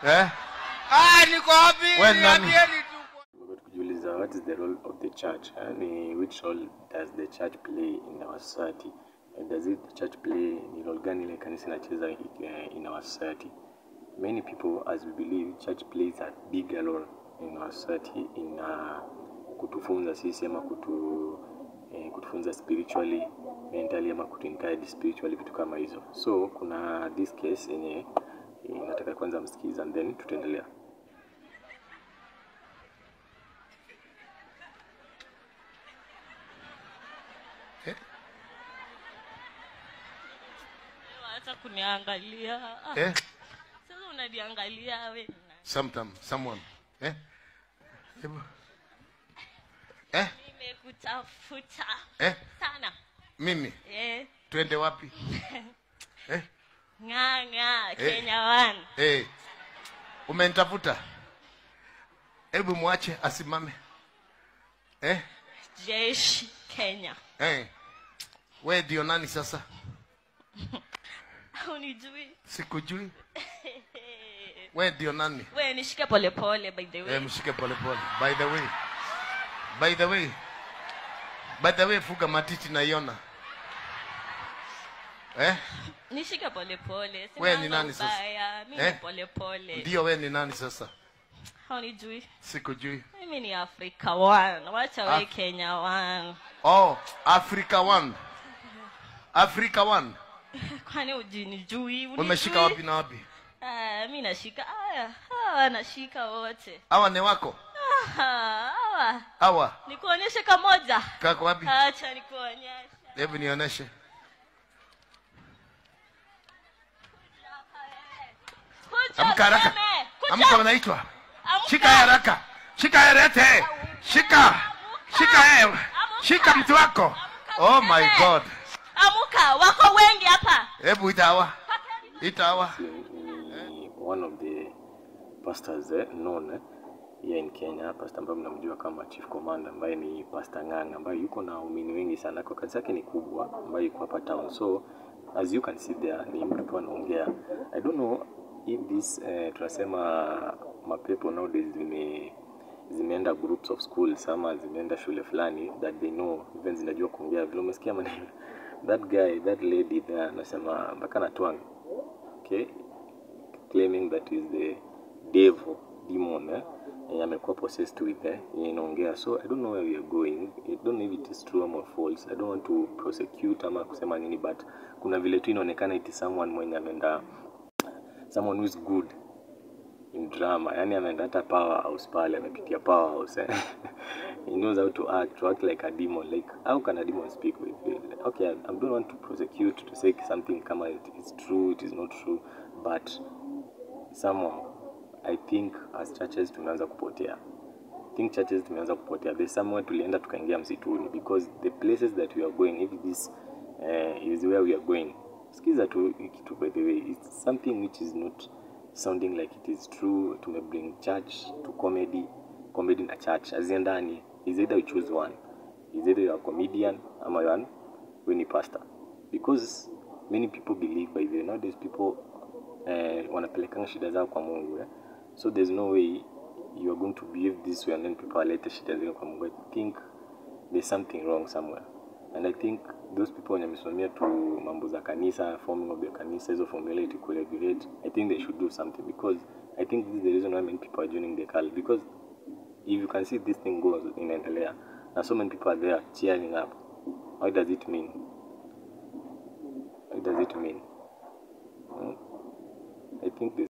Niko wapi? Niambieni tu. Kujiuliza, what is the role of the church? Which role does the church play in our society? Does the church play ni role gani ile kanisa inacheza in our society? Many people, as we believe, church plays a bigger role in our society in kutufunza sisi ama kutufunza spiritually, mentally ama kutuencourage spiritually, vitu kama hizo. So kuna this case yenye nataka kwanza msikiza and then tutaendelea. Hata kuniangalia. Sasa unaniangalia wewe. Someone. Nimekutafuta. Sana. Mimi? Twende wapi? Nganga, Kenya 1. Umenitafuta? Hebu muache asimame. Jeshi Kenya. Wewe ndio nani sasa? Unijui? Sikujui. Wewe ndio nani? Wewe nishike pole pole by the way. Mshike pole pole. By the way, fuga matiti na iona. Nishike pole pole. Wewe ni nani sasa? Mimi pole pole. Ndio wewe ni nani sasa? Unijui? Sikujui. Mimi ni Africa 1. Wacha wewe Kenya 1. Oh, Africa 1. Africa 1. Kwani ujinijui? Umeshika wapi na wapi? Mimi nashika nashika wote. Hawa ni wako? Hawa. Nikuonyeshe kamoja. Kako wapi? Acha nikuonyeshe. Hebu nionyeshe. Amka haraka. Amka unaitwa. Shika haraka. Shika haraka. Shika mtu wako. Oh my God. Amuka, wako wengi hapa. Hebu itawa. One of the pastors known here in Kenya, pastor ambaye mnamjua kama Chief Commander, ambaye ni Pastor Nganga, ambaye yuko na waumini wengi sana. Kwa kanisa yake ni kubwa, ambaye yuko hapa town. So as you can see there, ni mtu tu anaongea. I don't know if this tunasema mapepo nowadays zimeenda groups of schools ama zimeenda shule fulani that they know even zinajua kuongea. Vile umesikia maneno that lady there anasema mpaka na twang, okay, claiming that is the demon amekuwa possessed with inaongea. So I don't know where we are going. I don't know if it is true or false. I don't want to prosecute ama kusema nini, but kuna vile tu inaonekana it is someone mwenye ameenda, someone who is good in drama. Yani ameenda hata power house pale, amepitia power house. He knows how to act like a demon. Like, how can a demon speak with you? Okay, I don't want to prosecute to say something kama it is true, it is not true, but somehow I think as churches tumeanza kupotea. There's somewhere tulienda tukaingia msituni, because the places that we are going, if this is where we are going, skiza tu kitu, by the way, it's something which is not sounding like it is true. To bring church to comedy na church aziendani. Is either you choose one, is either you are a comedian ama you are pastor, because many people believe by the way nowadays people wanapelekanga shida zao kwa Mungu. So there's no way you are going to behave this way and then people alete shida zao kwa Mungu. I think there's something wrong somewhere, and I think those people wenye wamesomea tu mambo za kanisa, forming of the kanisa, hizo formula to regulate, I think they should do something, because I think this is the reason why many people are joining the cult. Because if you can see this thing goes inaendelea and so many people are there cheering up, what does it mean? I think this